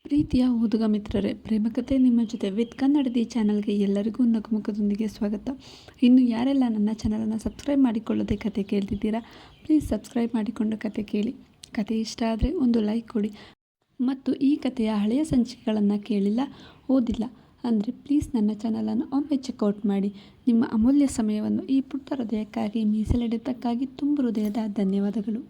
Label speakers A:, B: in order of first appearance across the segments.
A: ಪ್ರೀತಿಯ ಓದುಗ ಮಿತ್ರರೇ, ಪ್ರೇಮಕತೆ ನಿಮ್ಮ ಜೊತೆ ವಿತ್ ಕನ್ನಡದಿ ಚಾನಲ್ಗೆ ಎಲ್ಲರಿಗೂ ನಗುಮುಖದೊಂದಿಗೆ ಸ್ವಾಗತ. ಇನ್ನು ಯಾರೆಲ್ಲ ನನ್ನ ಚಾನಲನ್ನು ಸಬ್ಸ್ಕ್ರೈಬ್ ಮಾಡಿಕೊಳ್ಳದೆ ಕತೆ ಕೇಳ್ತಿದ್ದೀರಾ, ಪ್ಲೀಸ್ ಸಬ್ಸ್ಕ್ರೈಬ್ ಮಾಡಿಕೊಂಡು ಕತೆ ಕೇಳಿ. ಕತೆ ಇಷ್ಟ ಆದರೆ ಒಂದು ಲೈಕ್ ಕೊಡಿ. ಮತ್ತು ಈ ಕಥೆಯ ಹಳೆಯ ಸಂಚಿಕೆಗಳನ್ನು ಕೇಳಿಲ್ಲ, ಓದಿಲ್ಲ ಅಂದರೆ ಪ್ಲೀಸ್ ನನ್ನ ಚಾನಲನ್ನು ಒಮ್ಮೆ ಚೆಕ್ಔಟ್ ಮಾಡಿ. ನಿಮ್ಮ ಅಮೂಲ್ಯ ಸಮಯವನ್ನು ಈ ಪುಟ್ಟ ಹೃದಯಕ್ಕಾಗಿ ಮೀಸಲಿಡಿದ್ದಕ್ಕಾಗಿ ತುಂಬ ಹೃದಯದ ಧನ್ಯವಾದಗಳು.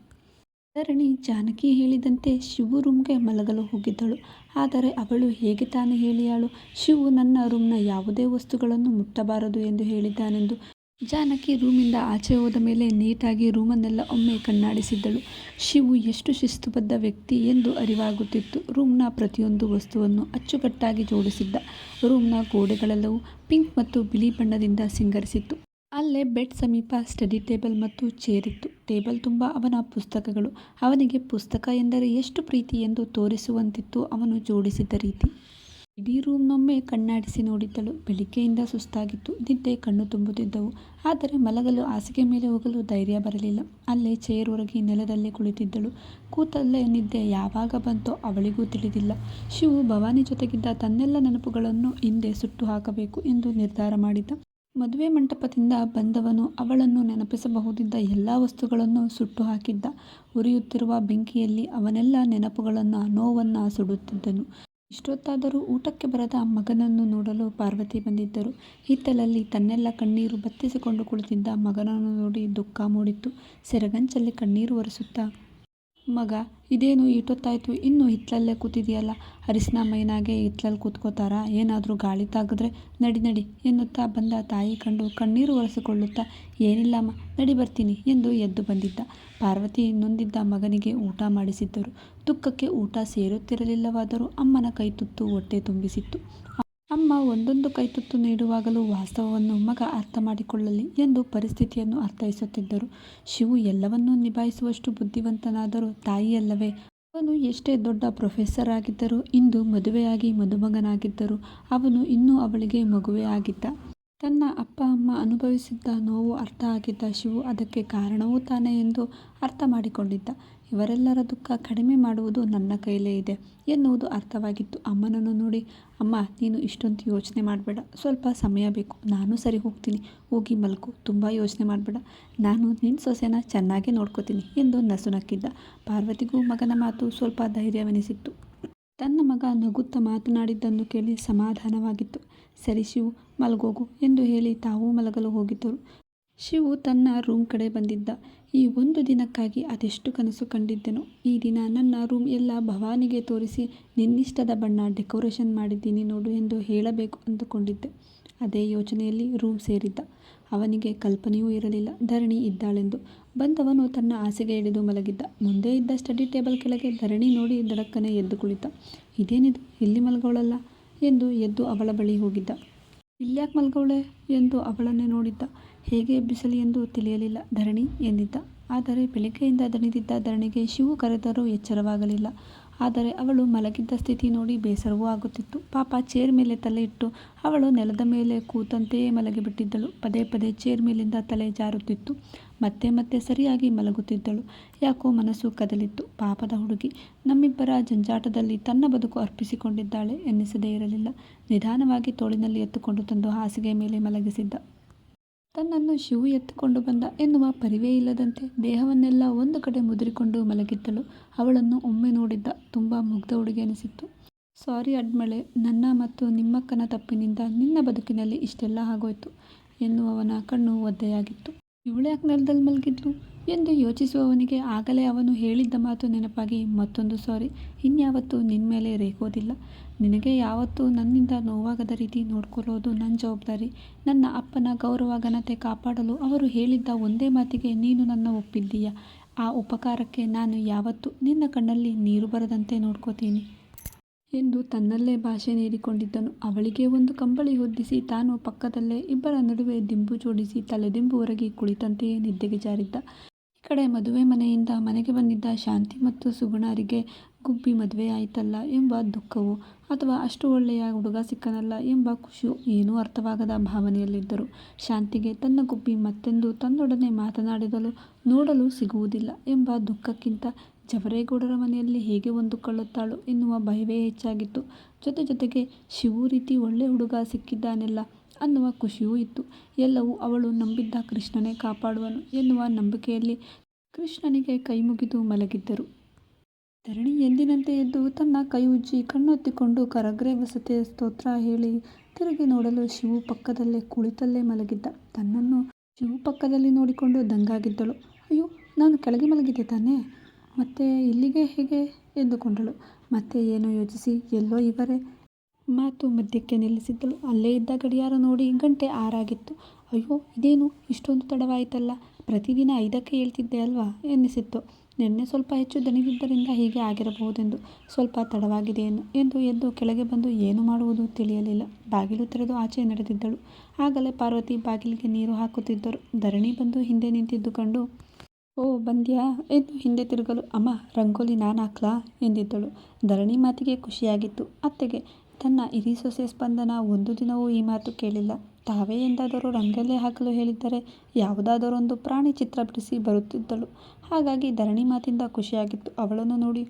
A: ಧರಣಿ ಜಾನಕಿ ಹೇಳಿದಂತೆ ಶಿವು ರೂಮ್ಗೆ ಮಲಗಲು ಹೋಗಿದ್ದಳು. ಆದರೆ ಅವಳು ಹೇಗೆ ತಾನೇ ಹೇಳಿಯಾಳು, ಶಿವು ನನ್ನ ರೂಮ್ನ ಯಾವುದೇ ವಸ್ತುಗಳನ್ನು ಮುಟ್ಟಬಾರದು ಎಂದು ಹೇಳಿದ್ದಾನೆಂದು. ಜಾನಕಿ ರೂಮಿಂದ ಆಚೆ ಹೋದ ಮೇಲೆ ನೀಟಾಗಿ ರೂಮನ್ನೆಲ್ಲ ಒಮ್ಮೆ ಕಣ್ಣಾಡಿಸಿದ್ದಳು. ಶಿವು ಎಷ್ಟು ಶಿಸ್ತುಬದ್ಧ ವ್ಯಕ್ತಿ ಎಂದು ಅರಿವಾಗುತ್ತಿತ್ತು. ರೂಮ್ನ ಪ್ರತಿಯೊಂದು ವಸ್ತುವನ್ನು ಅಚ್ಚುಕಟ್ಟಾಗಿ ಜೋಡಿಸಿದ್ದ. ರೂಮ್ನ ಗೋಡೆಗಳೆಲ್ಲವೂ ಪಿಂಕ್ ಮತ್ತು ಬಿಳಿ ಬಣ್ಣದಿಂದ ಸಿಂಗರಿಸಿತ್ತು. ಅಲ್ಲೇ ಬೆಡ್ ಸಮೀಪ ಸ್ಟಡಿ ಟೇಬಲ್ ಮತ್ತು ಚೇರ್ ಇತ್ತು. ಟೇಬಲ್ ತುಂಬ ಅವನ ಪುಸ್ತಕಗಳು. ಅವನಿಗೆ ಪುಸ್ತಕ ಎಂದರೆ ಎಷ್ಟು ಪ್ರೀತಿ ಎಂದು ತೋರಿಸುವಂತಿತ್ತು ಅವನು ಜೋಡಿಸಿದ್ದ ರೀತಿ. ಇಡೀ ರೂಮ್ನೊಮ್ಮೆ ಕಣ್ಣಾಡಿಸಿ ನೋಡಿದ್ದಳು. ಬೆಳಿಗ್ಗೆಯಿಂದ ಸುಸ್ತಾಗಿತ್ತು. ನಿದ್ದೆ ಕಣ್ಣು ತುಂಬುತ್ತಿದ್ದವು. ಆದರೆ ಮಲಗಲು ಹಾಸಿಗೆ ಮೇಲೆ ಹೋಗಲು ಧೈರ್ಯ ಬರಲಿಲ್ಲ. ಅಲ್ಲೇ ಚೇರ್ ಹೊರಗಿ ನೆಲದಲ್ಲೇ ಕುಳಿತಿದ್ದಳು. ಕೂತಲ್ಲೇ ನಿದ್ದೆ ಯಾವಾಗ ಬಂತೋ ಅವಳಿಗೂ ತಿಳಿದಿಲ್ಲ. ಶಿವು ಭವಾನಿ ಜೊತೆಗಿದ್ದ ತನ್ನೆಲ್ಲ ನೆನಪುಗಳನ್ನು ಹಿಂದೆ ಸುಟ್ಟು ಹಾಕಬೇಕು ಎಂದು ನಿರ್ಧಾರ ಮಾಡಿದ್ದ. ಮದುವೆ ಮಂಟಪದಿಂದ ಬಂದವನು ಅವಳನ್ನು ನೆನಪಿಸಬಹುದಿದ್ದ ಎಲ್ಲ ವಸ್ತುಗಳನ್ನು ಸುಟ್ಟು ಹಾಕಿದ್ದ. ಉರಿಯುತ್ತಿರುವ ಬೆಂಕಿಯಲ್ಲಿ ಅವನೆಲ್ಲ ನೆನಪುಗಳನ್ನು, ನೋವನ್ನು ಸುಡುತ್ತಿದ್ದನು. ಇಷ್ಟೊತ್ತಾದರೂ ಊಟಕ್ಕೆ ಬರದ ಮಗನನ್ನು ನೋಡಲು ಪಾರ್ವತಿ ಬಂದಿದ್ದರು. ಹಿತ್ತಲಲ್ಲಿ ತನ್ನೆಲ್ಲ ಕಣ್ಣೀರು ಬತ್ತಿಸಿಕೊಂಡು ಕುಳಿತಿದ್ದ ಮಗನನ್ನು ನೋಡಿ ದುಃಖ ಮೂಡಿತ್ತು. ಸೆರಗಂಚಲ್ಲಿ ಕಣ್ಣೀರು ಒರೆಸುತ್ತಾ, ಮಗ, ಇದೇನು ಇಷ್ಟೊತ್ತಾಯ್ತು ಇನ್ನೂ ಹಿತ್ತಲಲ್ಲೇ ಕೂತಿದೆಯಲ್ಲ, ಅರಿಸಿನ ಮೈನಾಗೆ ಹಿತ್ತಲಲ್ಲಿ ಕೂತ್ಕೋತಾರಾ, ಏನಾದರೂ ಗಾಳಿ ತಾಗಿದ್ರೆ ನಡಿ ನಡಿ ಎನ್ನುತ್ತಾ ಬಂದ ತಾಯಿ ಕಂಡು ಕಣ್ಣೀರು ಒರೆಸಿಕೊಳ್ಳುತ್ತಾ, ಏನಿಲ್ಲಮ್ಮ ನಡಿ ಬರ್ತೀನಿ ಎಂದು ಎದ್ದು ಬಂದಿದ್ದ. ಪಾರ್ವತಿ ನೊಂದಿದ್ದ ಮಗನಿಗೆ ಊಟ ಮಾಡಿಸಿದ್ದರು. ದುಃಖಕ್ಕೆ ಊಟ ಸೇರುತ್ತಿರಲಿಲ್ಲವಾದರೂ ಅಮ್ಮನ ಕೈತುತ್ತು ಹೊಟ್ಟೆ ತುಂಬಿಸಿತ್ತು. ಅಮ್ಮ ಒಂದೊಂದು ಕೈತುತ್ತು ನೀಡುವಾಗಲೂ ವಾಸ್ತವವನ್ನು ಮಗ ಅರ್ಥ ಮಾಡಿಕೊಳ್ಳಲಿ ಎಂದು ಪರಿಸ್ಥಿತಿಯನ್ನು ಅರ್ಥೈಸುತ್ತಿದ್ದರು. ಶಿವು ಎಲ್ಲವನ್ನೂ ನಿಭಾಯಿಸುವಷ್ಟು ಬುದ್ಧಿವಂತನಾದರೂ ತಾಯಿಯಲ್ಲವೇ. ಅವನು ಎಷ್ಟೇ ದೊಡ್ಡ ಪ್ರೊಫೆಸರ್ ಆಗಿದ್ದರೂ, ಇಂದು ಮದುವೆಯಾಗಿ ಮದುಮಗನಾಗಿದ್ದರೂ ಅವನು ಇನ್ನೂ ಅವಳಿಗೆ ಮಗುವೇ ಆಗಿದ್ದ. ತನ್ನ ಅಪ್ಪ ಅಮ್ಮ ಅನುಭವಿಸಿದ್ದ ನೋವು ಅರ್ಥ ಆಗಿದ್ದ ಶಿವು ಅದಕ್ಕೆ ಕಾರಣವೂ ತಾನೇ ಎಂದು ಅರ್ಥ ಮಾಡಿಕೊಂಡಿದ್ದ. ಇವರೆಲ್ಲರ ದುಃಖ ಕಡಿಮೆ ಮಾಡುವುದು ನನ್ನ ಕೈಲೇ ಇದೆ ಎನ್ನುವುದು ಅರ್ಥವಾಗಿತ್ತು. ಅಮ್ಮನನ್ನು ನೋಡಿ, ಅಮ್ಮ ನೀನು ಇಷ್ಟೊಂದು ಯೋಚನೆ ಮಾಡಬೇಡ, ಸ್ವಲ್ಪ ಸಮಯ ಬೇಕು, ನಾನು ಸರಿ ಹೋಗ್ತೀನಿ, ಹೋಗಿ ಮಲ್ಕು, ತುಂಬ ಯೋಚನೆ ಮಾಡಬೇಡ, ನಾನು ನಿನ್ನ ಸೊಸೆನ ಚೆನ್ನಾಗೇ ನೋಡ್ಕೋತೀನಿ ಎಂದು ನಸುನಕ್ಕಿದ್ದ. ಪಾರ್ವತಿಗೂ ಮಗನ ಮಾತು ಸ್ವಲ್ಪ ಧೈರ್ಯವೆನಿಸಿತ್ತು. ತನ್ನ ಮಗ ನಗುತ್ತಾ ಮಾತನಾಡಿದ್ದನ್ನು ಕೇಳಿ ಸಮಾಧಾನವಾಗಿತ್ತು. ಸರಿ ಶಿವು, ಮಲಗೋಗು ಎಂದು ಹೇಳಿ ತಾವೂ ಮಲಗಲು ಹೋಗಿದ್ದರು. ಶಿವು ತನ್ನ ರೂಮ್ ಕಡೆ ಬಂದಿದ್ದ. ಈ ಒಂದು ದಿನಕ್ಕಾಗಿ ಅದೆಷ್ಟು ಕನಸು ಕಂಡಿದ್ದೆನೋ. ಈ ದಿನ ನನ್ನ ರೂಮ್ ಎಲ್ಲ ಭವಾನಿಗೆ ತೋರಿಸಿ ನಿನ್ನಿಷ್ಟದ ಬಣ್ಣ ಡೆಕೋರೇಷನ್ ಮಾಡಿದ್ದೀನಿ ನೋಡು ಎಂದು ಹೇಳಬೇಕು ಅಂದುಕೊಂಡಿದ್ದೆ. ಅದೇ ಯೋಚನೆಯಲ್ಲಿ ರೂಮ್ ಸೇರಿದ್ದ. ಅವನಿಗೆ ಕಲ್ಪನೆಯೂ ಇರಲಿಲ್ಲ ಧರಣಿ ಇದ್ದಾಳೆಂದು. ಬಂದವನು ತನ್ನ ಹಾಸಿಗೆ ಹಿಡಿದು ಮಲಗಿದ್ದ. ಮುಂದೆ ಇದ್ದ ಸ್ಟಡಿ ಟೇಬಲ್ ಕೆಳಗೆ ಧರಣಿ ನೋಡಿ ದಡಕ್ಕನೆ ಎದ್ದು ಕುಳಿತ. ಇದೇನಿದು, ಇಲ್ಲಿ ಮಲಗೋಳಲ್ಲ ಎಂದು ಎದ್ದು ಅವಳ ಬಳಿ ಹೋಗಿದ್ದ. ಇಲ್ಯಾಕೆ ಮಲಗವಳೆ ಎಂದು ಅವಳನ್ನೇ ನೋಡಿದ್ದ. ಹೇಗೆ ಎಬ್ಬಿಸಲಿ ಎಂದು ತಿಳಿಯಲಿಲ್ಲ. ಧರಣಿ ಎಂದಿದ್ದ. ಆದರೆ ಬೆಳಿಗ್ಗೆಯಿಂದ ದಣಿದಿದ್ದ ಧರಣಿಗೆ ಶಿವು ಕರೆದರೂ ಎಚ್ಚರವಾಗಲಿಲ್ಲ. ಆದರೆ ಅವಳು ಮಲಗಿದ್ದ ಸ್ಥಿತಿ ನೋಡಿ ಬೇಸರವೂ ಆಗುತ್ತಿತ್ತು. ಪಾಪ ಚೇರ್ ಮೇಲೆ ತಲೆ ಇಟ್ಟು ಅವಳು ನೆಲದ ಮೇಲೆ ಕೂತಂತೆಯೇ ಮಲಗಿಬಿಟ್ಟಿದ್ದಳು. ಪದೇ ಪದೇ ಚೇರ್ ಮೇಲಿಂದ ತಲೆ ಜಾರುತ್ತಿತ್ತು. ಮತ್ತೆ ಮತ್ತೆ ಸರಿಯಾಗಿ ಮಲಗುತ್ತಿದ್ದಳು. ಯಾಕೋ ಮನಸ್ಸು ಕದಲಿತ್ತು. ಪಾಪದ ಹುಡುಗಿ, ನಮ್ಮಿಬ್ಬರ ಜಂಜಾಟದಲ್ಲಿ ತನ್ನ ಬದುಕು ಅರ್ಪಿಸಿಕೊಂಡಿದ್ದಾಳೆ ಎನ್ನಿಸದೇ ಇರಲಿಲ್ಲ. ನಿಧಾನವಾಗಿ ತೋಳಿನಲ್ಲಿ ಎತ್ತುಕೊಂಡು ತಂದು ಹಾಸಿಗೆ ಮೇಲೆ ಮಲಗಿಸಿದ್ದ. ತನ್ನನ್ನು ಶಿವು ಎತ್ತಿಕೊಂಡು ಬಂದ ಎನ್ನುವ ಪರಿವೇ ಇಲ್ಲದಂತೆ ದೇಹವನ್ನೆಲ್ಲ ಒಂದು ಕಡೆ ಮುದುರಿಕೊಂಡು ಮಲಗಿದ್ದಳು. ಅವಳನ್ನು ಒಮ್ಮೆ ನೋಡಿದ್ದ. ತುಂಬ ಮುಗ್ಧ ಹುಡುಗಿ ಅನಿಸಿತ್ತು. ಸಾರಿ ಅಡ್ಮಳೆ, ನನ್ನ ಮತ್ತು ನಿಮ್ಮಕ್ಕನ ತಪ್ಪಿನಿಂದ ನಿನ್ನ ಬದುಕಿನಲ್ಲಿ ಇಷ್ಟೆಲ್ಲ ಆಗೋಯ್ತು ಎನ್ನುವವನ ಕಣ್ಣು ಒದ್ದೆಯಾಗಿತ್ತು. ಇವಳ್ಯಾಕೆ ನೆಲದಲ್ಲಿ ಮಲಗಿದ್ಲು ಎಂದು ಯೋಚಿಸುವವನಿಗೆ ಆಗಲೇ ಅವನು ಹೇಳಿದ್ದ ಮಾತು ನೆನಪಾಗಿ, ಮತ್ತೊಂದು ಸಾರಿ, ಇನ್ಯಾವತ್ತೂ ನಿನ್ನ ಮೇಲೆ ರೇಗೋದಿಲ್ಲ. ನಿನಗೆ ಯಾವತ್ತೂ ನನ್ನಿಂದ ನೋವಾಗದ ರೀತಿ ನೋಡ್ಕೊಳ್ಳೋದು ನನ್ನ ಜವಾಬ್ದಾರಿ. ನನ್ನ ಅಪ್ಪನ ಗೌರವ ಘನತೆ ಕಾಪಾಡಲು ಅವರು ಹೇಳಿದ್ದ ಒಂದೇ ಮಾತಿಗೆ ನೀನು ನನ್ನ ಒಪ್ಪಿದ್ದೀಯ. ಆ ಉಪಕಾರಕ್ಕೆ ನಾನು ಯಾವತ್ತೂ ನಿನ್ನ ಕಣ್ಣಲ್ಲಿ ನೀರು ಬರದಂತೆ ನೋಡ್ಕೋತೀನಿ ಎಂದು ತನ್ನಲ್ಲೇ ಭಾಷೆ ನೀಡಿಕೊಂಡಿದ್ದನು. ಅವಳಿಗೆ ಒಂದು ಕಂಬಳಿ ಹೊದ್ದಿಸಿ ತಾನು ಪಕ್ಕದಲ್ಲೇ ಇಬ್ಬರ ನಡುವೆ ದಿಂಬು ಜೋಡಿಸಿ ತಲೆದಿಂಬು ಹೊರಗೆ ಕುಳಿತಂತೆಯೇ ನಿದ್ದೆಗೆ ಜಾರಿದ್ದ. ಈ ಕಡೆ ಮದುವೆ ಮನೆಯಿಂದ ಮನೆಗೆ ಬಂದಿದ್ದ ಶಾಂತಿ ಮತ್ತು ಸುಗುಣರಿಗೆ ಗುಬ್ಬಿ ಮದುವೆ ಆಯ್ತಲ್ಲ ಎಂಬ ದುಃಖವೋ ಅಥವಾ ಅಷ್ಟು ಒಳ್ಳೆಯ ಹುಡುಗ ಸಿಕ್ಕನಲ್ಲ ಎಂಬ ಖುಷಿಯೋ ಏನೂ ಅರ್ಥವಾಗದ ಭಾವನೆಯಲ್ಲಿದ್ದರು. ಶಾಂತಿಗೆ ತನ್ನ ಗುಬ್ಬಿ ಮತ್ತೆಂದು ತನ್ನೊಡನೆ ಮಾತನಾಡಿದಲು ನೋಡಲು ಸಿಗುವುದಿಲ್ಲ ಎಂಬ ದುಃಖಕ್ಕಿಂತ ಜವರೇಗೌಡರ ಮನೆಯಲ್ಲಿ ಹೇಗೆ ಹೊಂದಿಕೊಳ್ಳುತ್ತಾಳೋ ಎನ್ನುವ ಭಯವೇ ಹೆಚ್ಚಾಗಿತ್ತು. ಜೊತೆಗೆ ಶಿವು ರೀತಿ ಒಳ್ಳೆ ಹುಡುಗ ಸಿಕ್ಕಿದ್ದಾನೆಲ್ಲ ಅನ್ನುವ ಖುಷಿಯೂ ಇತ್ತು. ಎಲ್ಲವೂ ಅವಳು ನಂಬಿದ್ದ ಕೃಷ್ಣನೇ ಕಾಪಾಡುವನು ಎನ್ನುವ ನಂಬಿಕೆಯಲ್ಲಿ ಕೃಷ್ಣನಿಗೆ ಕೈಮುಗಿದು ಮಲಗಿದ್ದರು. ಧರಣಿ ಎಂದಿನಂತೆ ಎದ್ದು ತನ್ನ ಕೈ ಉಜ್ಜಿ ಕಣ್ಣೊತ್ತಿಕೊಂಡು ಕರಗ್ರೆ ವಸತೆ ಸ್ತೋತ್ರ ಹೇಳಿ ತಿರುಗಿ ನೋಡಲು ಶಿವು ಪಕ್ಕದಲ್ಲೇ ಕುಳಿತಲ್ಲೇ ಮಲಗಿದ್ದ. ತನ್ನನ್ನು ಶಿವು ಪಕ್ಕದಲ್ಲಿ ನೋಡಿಕೊಂಡು ದಂಗಾಗಿದ್ದಳು. ಅಯ್ಯೋ, ನಾನು ಕೆಳಗೆ ಮಲಗಿದ್ದೆ ತಾನೇ, ಮತ್ತೆ ಇಲ್ಲಿಗೆ ಹೇಗೆ ಎಂದುಕೊಂಡಳು. ಮತ್ತೆ ಏನೋ ಯೋಚಿಸಿ ಎಲ್ಲೋ ಇವರೇ ಮಾತು ಮಧ್ಯಕ್ಕೆ ನಿಲ್ಲಿಸಿದ್ದಳು. ಅಲ್ಲೇ ಇದ್ದ ಗಡಿಯಾರ ನೋಡಿ ಗಂಟೆ 6 ಆಗಿತ್ತು. ಅಯ್ಯೋ, ಇದೇನು ಇಷ್ಟೊಂದು ತಡವಾಯಿತಲ್ಲ, ಪ್ರತಿದಿನ 5ಕ್ಕೆ ಹೇಳ್ತಿದ್ದೆ ಅಲ್ವಾ ಎನ್ನಿಸಿತ್ತು. ನಿನ್ನೆ ಸ್ವಲ್ಪ ಹೆಚ್ಚು ದಣಿದಿದ್ದರಿಂದ ಹೀಗೆ ಆಗಿರಬಹುದೆಂದು. ಸ್ವಲ್ಪ ತಡವಾಗಿದೆಯೇನು ಎಂದು ಎದ್ದು ಕೆಳಗೆ ಬಂದು ಏನು ಮಾಡುವುದು ತಿಳಿಯಲಿಲ್ಲ. ಬಾಗಿಲು ತೆರೆದು ಆಚೆ ನಡೆದಿದ್ದಳು. ಆಗಲೇ ಪಾರ್ವತಿ ಬಾಗಿಲಿಗೆ ನೀರು ಹಾಕುತ್ತಿದ್ದರು. ಧರಣಿ ಬಂದು ಹಿಂದೆ ನಿಂತಿದ್ದು ಕಂಡು, ಓ ಬಂದ್ಯಾ ಎಂದು ಹಿಂದೆ ತಿರುಗಲು, ಅಮ್ಮ ರಂಗೋಲಿ ನಾನು ಹಾಕ್ಲಾ ಎಂದಿದ್ದಳು. ಧರಣಿ ಮಾತಿಗೆ ಖುಷಿಯಾಗಿತ್ತು. ಅತ್ತೆಗೆ ತನ್ನ ಹಿರಿ ಸೊಸೆ ಸ್ಪಂದನ ಒಂದು ದಿನವೂ ಈ ಮಾತು ಕೇಳಿಲ್ಲ. ತಾವೇ ಎಂದಾದರೂ ರಂಗೋಲಿ ಹಾಕಲು ಹೇಳಿದ್ದರೆ ಯಾವುದಾದರೊಂದು ಪ್ರಾಣಿ ಚಿತ್ರ ಬಿಡಿಸಿ ಬರುತ್ತಿದ್ದಳು. ಹಾಗಾಗಿ ಧರಣಿ ಮಾತಿಂದ ಖುಷಿಯಾಗಿತ್ತು. ಅವಳನ್ನು ನೋಡಿ,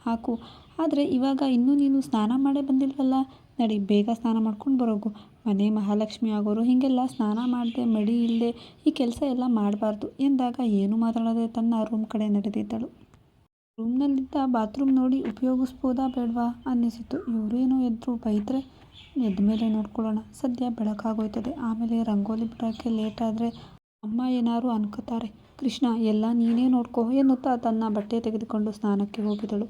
A: ಹಾಕು, ಆದರೆ ಇವಾಗ ಇನ್ನೂ ನೀನು ಸ್ನಾನ ಮಾಡೇ ಬಂದಿಲ್ವಲ್ಲ, ನಡಿ ಬೇಗ ಸ್ನಾನ ಮಾಡ್ಕೊಂಡು ಬರೋಗು. ಮನೆ ಮಹಾಲಕ್ಷ್ಮಿ ಆಗೋರು ಹೀಗೆಲ್ಲ ಸ್ನಾನ ಮಾಡದೆ ಮಡಿ ಇಲ್ಲದೆ ಈ ಕೆಲಸ ಎಲ್ಲ ಮಾಡಬಾರ್ದು ಎಂದಾಗ ಏನೂ ಮಾತಾಡದೆ ತನ್ನ ರೂಮ್ ಕಡೆ ನಡೆದಿದ್ದಳು. ರೂಮ್ನಲ್ಲಿದ್ದ ಬಾತ್ರೂಮ್ ನೋಡಿ ಉಪಯೋಗಿಸ್ಬೋದಾ ಬೇಡವಾ ಅನ್ನಿಸಿತು. ಇವರೇನೋ ಎದ್ರು ಬೈದರೆ ಎದ್ದ ಮೇಲೆ ನೋಡ್ಕೊಳ್ಳೋಣ, ಸದ್ಯ ಬೆಳಕಾಗೋಯ್ತದೆ, ಆಮೇಲೆ ರಂಗೋಲಿ ಬಿಡೋಕ್ಕೆ ಲೇಟ್ ಆದರೆ ಅಮ್ಮ ಏನಾರು ಅನ್ಕೋತಾರೆ. ಕೃಷ್ಣ ಎಲ್ಲ ನೀನೇ ನೋಡ್ಕೋ ಎನ್ನುತ್ತಾ ತನ್ನ ಬಟ್ಟೆ ತೆಗೆದುಕೊಂಡು ಸ್ನಾನಕ್ಕೆ ಹೋಗಿದಳು.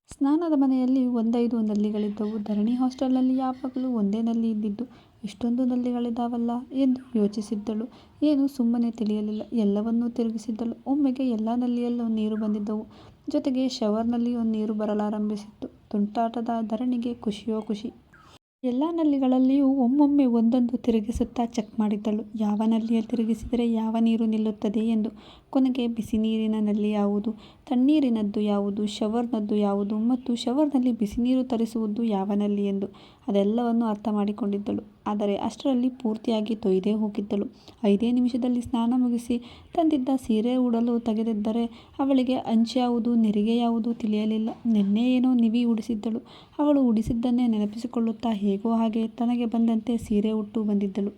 A: ಸ್ನಾನದ ಮನೆಯಲ್ಲಿ 1-5 ನಲ್ಲಿಗಳಿದ್ದವು. ಧರಣಿ ಹಾಸ್ಟೆಲ್ನಲ್ಲಿ ಯಾವಾಗಲೂ ಒಂದೇ ನಲ್ಲಿ ಇದ್ದಿದ್ದು. ಇಷ್ಟೊಂದು ನಲ್ಲಿಗಳಿದ್ದಾವಲ್ಲ ಎಂದು ಯೋಚಿಸಿದ್ದಳು. ಏನು ಸುಮ್ಮನೆ ತಿಳಿಯಲಿಲ್ಲ. ಎಲ್ಲವನ್ನೂ ತಿರುಗಿಸಿದ್ದಳು. ಒಮ್ಮೆಗೆ ಎಲ್ಲ ನಲ್ಲಿಯಲ್ಲೂ ನೀರು ಬಂದಿದ್ದವು. ಜೊತೆಗೆ ಶವರ್ನಲ್ಲಿಯೂ ನೀರು ಬರಲಾರಂಭಿಸಿತ್ತು. ತುಂಟಾಟದ ಧರಣಿಗೆ ಖುಷಿಯೋ ಖುಷಿ. ಎಲ್ಲ ನಲ್ಲಿಗಳಲ್ಲಿಯೂ ಒಮ್ಮೊಮ್ಮೆ ಒಂದೊಂದು ತಿರುಗಿಸುತ್ತಾ ಚೆಕ್ ಮಾಡಿದ್ದಳು. ಯಾವ ನಲ್ಲಿಯಲ್ಲಿ ತಿರುಗಿಸಿದರೆ ಯಾವ ನೀರು ನಿಲ್ಲುತ್ತದೆ ಎಂದು. ಕೊನೆಗೆ ಬಿಸಿ ನೀರಿನ ನಲ್ಲಿ ಯಾವುದು, ತಣ್ಣೀರಿನದ್ದು ಯಾವುದು, ಶವರ್ನದ್ದು ಯಾವುದು ಮತ್ತು ಶವರ್ನಲ್ಲಿ ಬಿಸಿ ನೀರು ತರಿಸುವುದು ಯಾವ ನಲ್ಲಿ ಎಂದು ಅದೆಲ್ಲವನ್ನು ಅರ್ಥ ಮಾಡಿಕೊಂಡಿದ್ದಳು. ಆದರೆ ಅಷ್ಟರಲ್ಲಿ ಪೂರ್ತಿಯಾಗಿ ತೊಯ್ದೇ ಹೋಗಿದ್ದಳು. 5 ನಿಮಿಷದಲ್ಲಿ ಸ್ನಾನ ಮುಗಿಸಿ ತಂದಿದ್ದ ಸೀರೆ ಉಡಲು ತೆಗೆದಿದ್ದರೆ ಅವಳಿಗೆ ಅಂಚು ಯಾವುದು ನೆರಿಗೆ ಯಾವುದು ತಿಳಿಯಲಿಲ್ಲ. ನಿನ್ನೆ ಏನೋ ನಿವಿ ಉಡಿಸಿದ್ದಳು. ಅವಳು ಉಡಿಸಿದ್ದನ್ನೇ ನೆನಪಿಸಿಕೊಳ್ಳುತ್ತಾ ಹೇಗೋ ಹಾಗೆ ತನಗೆ ಬಂದಂತೆ ಸೀರೆ ಉಟ್ಟು ಬಂದಿದ್ದಳು.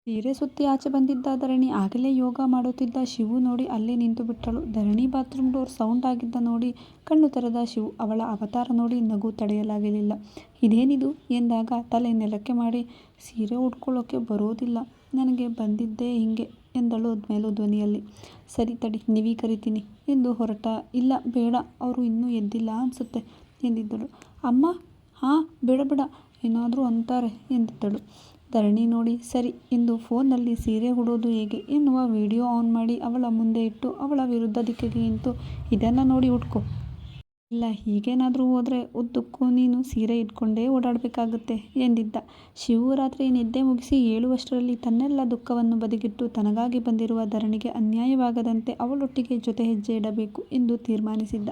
A: ಸೀರೆ ಸುತ್ತಿ ಆಚೆ ಬಂದಿದ್ದ ಧರಣಿ ಆಗಲೇ ಯೋಗ ಮಾಡುತ್ತಿದ್ದ ಶಿವು ನೋಡಿ ಅಲ್ಲೇ ನಿಂತು ಬಿಟ್ಟಳು. ಧರಣಿ ಬಾತ್ರೂಮ್ ಡೋರ್ ಸೌಂಡ್ ಆಗಿದ್ದ ನೋಡಿ ಕಣ್ಣು ತೆರೆದ ಶಿವು ಅವಳ ಅವತಾರ ನೋಡಿ ನಗು ತಡೆಯಲಾಗಲಿಲ್ಲ. ಇದೇನಿದು ಎಂದಾಗ ತಲೆ ನೆಲಕ್ಕೆ ಮಾಡಿ, ಸೀರೆ ಉಟ್ಕೊಳ್ಳೋಕೆ ಬರೋದಿಲ್ಲ, ನನಗೆ ಬಂದಿದ್ದೇ ಹಿಂಗೆ ಎಂದಳು ಮೇಲು ಧ್ವನಿಯಲ್ಲಿ. ಸರಿ ತಡಿ, ನಿವಿ ಕರಿತೀನಿ ಎಂದು ಹೊರಟ. ಇಲ್ಲ ಬೇಡ, ಅವರು ಇನ್ನೂ ಎದ್ದಿಲ್ಲ ಅನಿಸುತ್ತೆ ಎಂದಿದ್ದಳು. ಅಮ್ಮ, ಹಾಂ ಬೇಡ ಏನಾದರೂ ಅಂತಾರೆ ಎಂದಿದ್ದಳು. ಧರಣಿ ನೋಡಿ ಸರಿ ಎಂದು ಫೋನ್ನಲ್ಲಿ ಸೀರೆ ಉಡೋದು ಹೇಗೆ ಎನ್ನುವ ವಿಡಿಯೋ ಆನ್ ಮಾಡಿ ಅವಳ ಮುಂದೆ ಇಟ್ಟು ಅವಳ ವಿರುದ್ಧ ದಿಕ್ಕಿಗೆ ನಿಂತು, ಇದನ್ನು ನೋಡಿ ಉಟ್ಕೋ, ಇಲ್ಲ ಹೀಗೇನಾದರೂ ಹೋದರೆ ಉದ್ದಕ್ಕೂ ನೀನು ಸೀರೆ ಇಟ್ಕೊಂಡೇ ಓಡಾಡಬೇಕಾಗುತ್ತೆ ಎಂದಿದ್ದ. ಶಿವು ರಾತ್ರಿ ನಿದ್ದೆ ಮುಗಿಸಿ ಏಳುವಷ್ಟರಲ್ಲಿ ತನ್ನೆಲ್ಲ ದುಃಖವನ್ನು ಬದಿಗಿಟ್ಟು ತನಗಾಗಿ ಬಂದಿರುವ ಧರಣಿಗೆ ಅನ್ಯಾಯವಾಗದಂತೆ ಅವಳೊಟ್ಟಿಗೆ ಜೊತೆ ಹೆಜ್ಜೆ ಇಡಬೇಕು ಎಂದು ತೀರ್ಮಾನಿಸಿದ್ದ.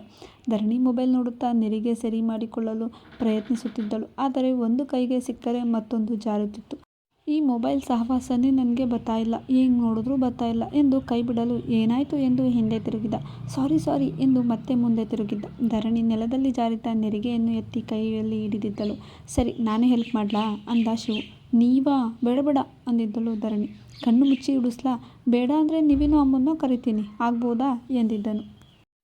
A: ಧರಣಿ ಮೊಬೈಲ್ ನೋಡುತ್ತಾ ನೆರಿಗೆ ಸರಿ ಮಾಡಿಕೊಳ್ಳಲು ಪ್ರಯತ್ನಿಸುತ್ತಿದ್ದಳು. ಆದರೆ ಒಂದು ಕೈಗೆ ಸಿಕ್ಕರೆ ಮತ್ತೊಂದು ಜಾರುತ್ತಿತ್ತು. ಈ ಮೊಬೈಲ್ ಸಹವಾಸನೇ ನನಗೆ ಬರ್ತಾಯಿಲ್ಲ, ಹೆಂಗೆ ನೋಡಿದ್ರೂ ಬರ್ತಾಯಿಲ್ಲ ಎಂದು ಕೈ ಬಿಡಲು ಏನಾಯಿತು ಎಂದು ಹಿಂದೆ ತಿರುಗಿದ. ಸಾರಿ ಎಂದು ಮತ್ತೆ ಮುಂದೆ ತಿರುಗಿದ್ದ. ಧರಣಿ ನೆಲದಲ್ಲಿ ಜಾರಿದ್ದ ನೆರಿಗೆಯನ್ನು ಎತ್ತಿ ಕೈಯಲ್ಲಿ ಹಿಡಿದಿದ್ದಳು. ಸರಿ ನಾನೇ ಹೆಲ್ಪ್ ಮಾಡ್ಲಾ ಅಂದ ಶಿವು. ನೀವಾ, ಬೇಡ ಅಂದಿದ್ದಳು ಧರಣಿ. ಕಣ್ಣು ಮುಚ್ಚಿ ಉಡಿಸ್ಲಾ, ಬೇಡ ಅಂದರೆ ನೀವೇನೋ ಅಮ್ಮನ್ನೋ ಕರಿತೀನಿ ಆಗ್ಬೋದಾ ಎಂದಿದ್ದನು.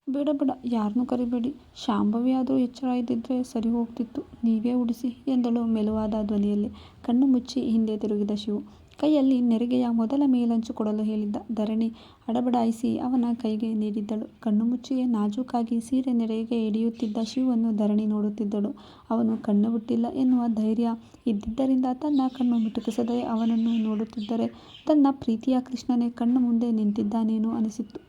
A: ಬೇಡ ಯಾರನ್ನೂ ಕರಿಬೇಡಿ, ಶಾಂಭವಿ ಆದರೂ ಎಚ್ಚರ ಇದ್ದಿದ್ರೆ ಸರಿ ಹೋಗ್ತಿತ್ತು, ನೀವೇ ಉಡಿಸಿ ಎಂದಳು ಮೆಲುವಾದ ಧ್ವನಿಯಲ್ಲಿ. ಕಣ್ಣು ಮುಚ್ಚಿ ಹಿಂದೆ ತಿರುಗಿದ ಶಿವು ಕೈಯಲ್ಲಿ ನೆರಿಗೆಯ ಮೊದಲ ಮೇಲಂಚು ಕೊಡಲು ಹೇಳಿದ್ದ. ಧರಣಿ ಅಡಬಡಾಯಿಸಿ ಅವನ ಕೈಗೆ ನೀಡಿದ್ದಳು. ಕಣ್ಣು ಮುಚ್ಚಿಯೇ ನಾಜೂಕಾಗಿ ಸೀರೆ ನೆರಿಗೆ ಹಿಡಿಯುತ್ತಿದ್ದ ಶಿವನ್ನು ಧರಣಿ ನೋಡುತ್ತಿದ್ದಳು. ಅವನು ಕಣ್ಣು ಬಿಟ್ಟಿಲ್ಲ ಎನ್ನುವ ಧೈರ್ಯ ಇದ್ದಿದ್ದರಿಂದ ತನ್ನ ಕಣ್ಣು ಮಿಟುಕಿಸದೆ ಅವನನ್ನು ನೋಡುತ್ತಿದ್ದರೆ ತನ್ನ ಪ್ರೀತಿಯ ಕೃಷ್ಣನೇ ಕಣ್ಣು ಮುಂದೆ ನಿಂತಿದ್ದಾನೇನೋ ಅನಿಸಿತ್ತು.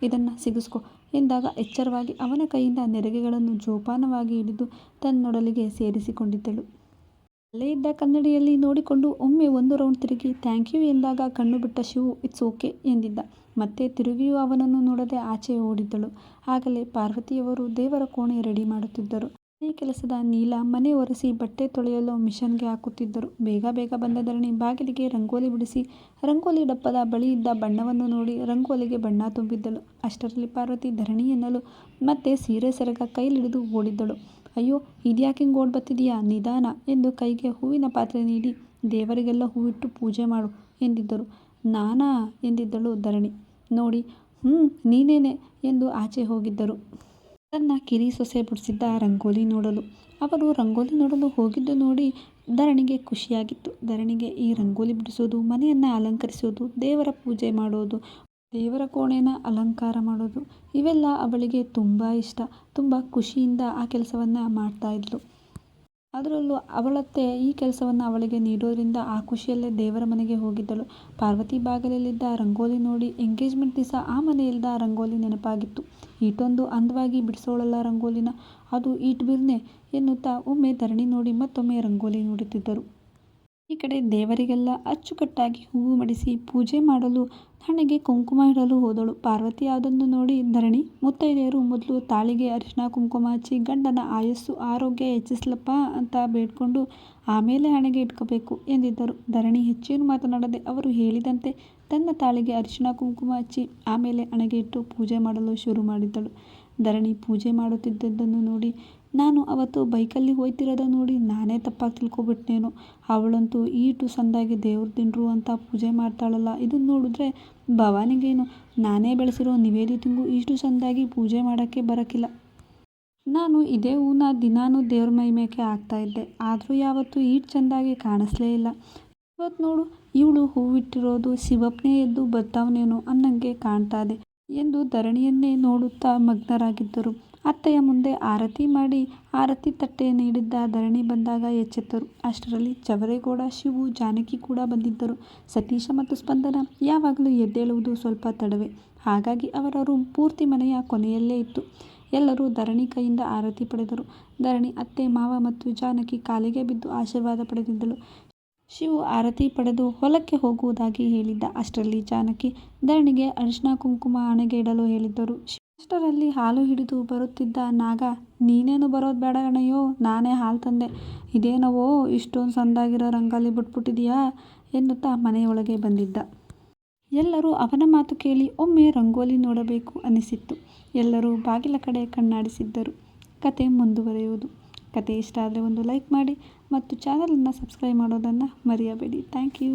A: ಇದನ್ನು ಸಿಗಿಸ್ಕೊ ಎಂದಾಗ ಎಚ್ಚರವಾಗಿ ಅವನ ಕೈಯಿಂದ ನೆರಿಗೆಗಳನ್ನು ಜೋಪಾನವಾಗಿ ಹಿಡಿದು ತನ್ನೊಡಲಿಗೆ ಸೇರಿಸಿಕೊಂಡಿದ್ದಳು. ಅಲ್ಲೇ ಇದ್ದ ಕನ್ನಡಿಯಲ್ಲಿ ನೋಡಿಕೊಂಡು ಒಮ್ಮೆ ಒಂದು ರೌಂಡ್ ತಿರುಗಿ ಥ್ಯಾಂಕ್ ಯು ಎಂದಾಗ ಕಣ್ಣು ಬಿಟ್ಟ ಶಿವು ಇಟ್ಸ್ ಓಕೆ ಎಂದಿದ್ದ. ಮತ್ತೆ ತಿರುಗಿಯೂ ಅವನನ್ನು ನೋಡದೆ ಆಚೆ ಓಡಿದ್ದಳು. ಆಗಲೇ ಪಾರ್ವತಿಯವರು ದೇವರ ಕೋಣೆ ರೆಡಿ ಮಾಡುತ್ತಿದ್ದರು. ಮನೆ ಕೆಲಸದ ನೀಲ ಮನೆ ಒರೆಸಿ ಬಟ್ಟೆ ತೊಳೆಯಲು ಮಿಷನ್ಗೆ ಹಾಕುತ್ತಿದ್ದರು. ಬೇಗ ಬೇಗ ಬಂದ ಧರಣಿ ಬಾಗಿಲಿಗೆ ರಂಗೋಲಿ ಬಿಡಿಸಿ ರಂಗೋಲಿ ಡಬ್ಬದ ಬಳಿ ಇದ್ದ ಬಣ್ಣವನ್ನು ನೋಡಿ ರಂಗೋಲಿಗೆ ಬಣ್ಣ ತುಂಬಿದ್ದಳು. ಅಷ್ಟರಲ್ಲಿ ಪಾರ್ವತಿ ಧರಣಿ ಎನ್ನಲು ಮತ್ತೆ ಸೀರೆ ಸೆರಗ ಕೈಲಿಡಿದು ಓಡಿದ್ದಳು. ಅಯ್ಯೋ, ಇದ್ಯಾಕಿಂಗ್ ಓಡ್ ಬತ್ತಿದೀಯಾ, ನಿಧಾನ ಎಂದು ಕೈಗೆ ಹೂವಿನ ಪಾತ್ರೆ ನೀಡಿ ದೇವರಿಗೆಲ್ಲ ಹೂವಿಟ್ಟು ಪೂಜೆ ಮಾಡು ಎಂದಿದ್ದರು. ನಾನಾ ಎಂದಿದ್ದಳು ಧರಣಿ. ನೋಡಿ, ನೀನೇನೆ ಎಂದು ಆಚೆ ಹೋಗಿದ್ದರು. ತನ್ನ ಕಿರಿ ಸೊಸೆ ಬಿಡಿಸಿದ್ದ ರಂಗೋಲಿ ನೋಡಲು. ಅವರು ರಂಗೋಲಿ ನೋಡಲು ಹೋಗಿದ್ದು ನೋಡಿ ಧರಣಿಗೆ ಖುಷಿಯಾಗಿತ್ತು. ಧರಣಿಗೆ ಈ ರಂಗೋಲಿ ಬಿಡಿಸೋದು, ಮನೆಯನ್ನು ಅಲಂಕರಿಸೋದು, ದೇವರ ಪೂಜೆ ಮಾಡೋದು, ದೇವರ ಕೋಣೆನ ಅಲಂಕಾರ ಮಾಡೋದು ಇವೆಲ್ಲ ಅವಳಿಗೆ ತುಂಬ ಇಷ್ಟ. ತುಂಬ ಖುಷಿಯಿಂದ ಆ ಕೆಲಸವನ್ನು ಮಾಡ್ತಾ ಇದ್ಲು. ಅದರಲ್ಲೂ ಅವಳತ್ತೆ ಈ ಕೆಲಸವನ್ನು ಅವಳಿಗೆ ನೀಡೋದ್ರಿಂದ ಆ ಖುಷಿಯಲ್ಲೇ ದೇವರ ಮನೆಗೆ ಹೋಗಿದ್ದಳು. ಪಾರ್ವತಿ ಬಾಗಿಲಲ್ಲಿದ್ದ ರಂಗೋಲಿ ನೋಡಿ ಎಂಗೇಜ್ಮೆಂಟ್ ದಿವಸ ಆ ಮನೆಯಲ್ಲಿದ್ದ ರಂಗೋಲಿ ನೆನಪಾಗಿತ್ತು. ಈಟೊಂದು ಅಂದವಾಗಿ ಬಿಡಿಸೋಳಲ್ಲ ರಂಗೋಲಿನ, ಅದು ಈಟ್ ಬಿರ್ನೆ ಎನ್ನುತ್ತಾ ಒಮ್ಮೆ ಧರಣಿ ನೋಡಿ ಮತ್ತೊಮ್ಮೆ ರಂಗೋಲಿ ನೋಡುತ್ತಿದ್ದರು. ಈ ಕಡೆ ದೇವರಿಗೆಲ್ಲ ಅಚ್ಚುಕಟ್ಟಾಗಿ ಹೂವು ಮಡಿಸಿ ಪೂಜೆ ಮಾಡಲು ಹಣೆಗೆ ಕುಂಕುಮ ಇಡಲು ಹೋದಳು. ಪಾರ್ವತಿ ಅದನ್ನು ನೋಡಿ ಧರಣಿ, ಮುತ್ತೈದೆಯರು ಮೊದಲು ತಾಳಿಗೆ ಅರಿಶಿನ ಕುಂಕುಮ ಹಚ್ಚಿ ಗಂಡನ ಆಯಸ್ಸು ಆರೋಗ್ಯ ಹೆಚ್ಚಿಸ್ಲಪ್ಪ ಅಂತ ಬೇಡ್ಕೊಂಡು ಆಮೇಲೆ ಹಣೆಗೆ ಇಟ್ಕೋಬೇಕು ಎಂದಿದ್ದರು. ಧರಣಿ ಹೆಚ್ಚೇನು ಮಾತನಾಡದೆ ಅವರು ಹೇಳಿದಂತೆ ತನ್ನ ತಾಳಿಗೆ ಅರಿಶಿನ ಕುಂಕುಮ ಹಚ್ಚಿ ಆಮೇಲೆ ಹಣೆಗೆ ಇಟ್ಟು ಪೂಜೆ ಮಾಡಲು ಶುರು ಮಾಡಿದ್ದಳು. ಧರಣಿ ಪೂಜೆ ಮಾಡುತ್ತಿದ್ದದ್ದನ್ನು ನೋಡಿ, ನಾನು ಅವತ್ತು ಬೈಕಲ್ಲಿ ಹೋಯ್ತಿರೋದ ನೋಡಿ ನಾನೇ ತಪ್ಪಾಗಿ ತಿಳ್ಕೊಬಿಟ್ನೇನೋ, ಅವಳಂತೂ ಈಟು ಸಂದಾಗಿ ದೇವ್ರ ದಿಂಡ್ರು ಅಂತ ಪೂಜೆ ಮಾಡ್ತಾಳಲ್ಲ, ಇದನ್ನು ನೋಡಿದ್ರೆ ಭವಾನಿಗೇನು ನಾನೇ ಬೆಳೆಸಿರೋ ನಿವೇದಿತಿಂಗೂ ಇಷ್ಟು ಸಂದಾಗಿ ಪೂಜೆ ಮಾಡೋಕ್ಕೆ ಬರೋಕ್ಕಿಲ್ಲ. ನಾನು ಇದೇ ಹೂನ ದಿನಾನು ದೇವ್ರ ಮೈಮೇಕೆ ಹಾಕ್ತಾಯಿದ್ದೆ, ಆದರೂ ಯಾವತ್ತೂ ಈಟು ಚೆಂದಾಗಿ ಕಾಣಿಸ್ಲೇ ಇಲ್ಲ. ಇವತ್ತು ನೋಡು, ಇವಳು ಹೂವಿಟ್ಟಿರೋದು ಶಿವಪ್ಪನೇ ಎದ್ದು ಬರ್ತಾವನೇನೋ ಅನ್ನಂಗೆ ಕಾಣ್ತಾದೆ ಎಂದು ಧರಣಿಯನ್ನೇ ನೋಡುತ್ತಾ ಮಗ್ನರಾಗಿದ್ದರು. ಅತ್ತೆಯ ಮುಂದೆ ಆರತಿ ಮಾಡಿ ಆರತಿ ತಟ್ಟೆ ನೀಡಿದ್ದ ಧರಣಿ ಬಂದಾಗ ಎಚ್ಚೆತ್ತರು. ಅಷ್ಟರಲ್ಲಿ ಚವರೇಗೌಡ, ಶಿವು, ಜಾನಕಿ ಕೂಡ ಬಂದಿದ್ದರು. ಸತೀಶ ಮತ್ತು ಸ್ಪಂದನ ಯಾವಾಗಲೂ ಎದ್ದೇಳುವುದು ಸ್ವಲ್ಪ ತಡವೇ, ಹಾಗಾಗಿ ಅವರ ರೂಮ್ ಪೂರ್ತಿ ಮನೆಯ ಕೊನೆಯಲ್ಲೇ ಇತ್ತು. ಎಲ್ಲರೂ ಧರಣಿ ಕೈಯಿಂದ ಆರತಿ ಪಡೆದರು. ಧರಣಿ ಅತ್ತೆ, ಮಾವ ಮತ್ತು ಜಾನಕಿ ಕಾಲಿಗೆ ಬಿದ್ದು ಆಶೀರ್ವಾದ ಪಡೆದಿದ್ದಳು. ಶಿವು ಆರತಿ ಪಡೆದು ಹೊಲಕ್ಕೆ ಹೋಗುವುದಾಗಿ ಹೇಳಿದ್ದ. ಅಷ್ಟರಲ್ಲಿ ಜಾನಕಿ ಧರಣಿಗೆ ಅರಿಶಿನ ಕುಂಕುಮ ಹಣೆಗೆ ಇಡಲು ಹೇಳಿದ್ದರು. ಅಷ್ಟರಲ್ಲಿ ಹಾಲು ಹಿಡಿದು ಬರುತ್ತಿದ್ದ ನಾಗ, ನೀನೇನು ಬರೋದು ಬೇಡ ಅಣ್ಣಯ್ಯೋ, ನಾನೇ ಹಾಲು ತಂದೆ, ಇದೇನವೋ ಇಷ್ಟೊಂದು ಸಂದಾಗಿರೋ ರಂಗೋಲಿ ಬಿಟ್ಬಿಟ್ಟಿದೀಯಾ ಎನ್ನುತ್ತಾ ಮನೆಯೊಳಗೆ ಬಂದಿದ್ದ. ಎಲ್ಲರೂ ಅವನ ಮಾತು ಕೇಳಿ ಒಮ್ಮೆ ರಂಗೋಲಿ ನೋಡಬೇಕು ಅನಿಸಿತ್ತು. ಎಲ್ಲರೂ ಬಾಗಿಲ ಕಡೆ ಕಣ್ಣಾಡಿಸಿದ್ದರು. ಕತೆ ಮುಂದುವರೆಯುವುದು. ಕತೆ ಇಷ್ಟ ಆದರೆ ಒಂದು ಲೈಕ್ ಮಾಡಿ ಮತ್ತು ಚಾನಲನ್ನು ಸಬ್ಸ್ಕ್ರೈಬ್ ಮಾಡೋದನ್ನು ಮರೆಯಬೇಡಿ. Thank you.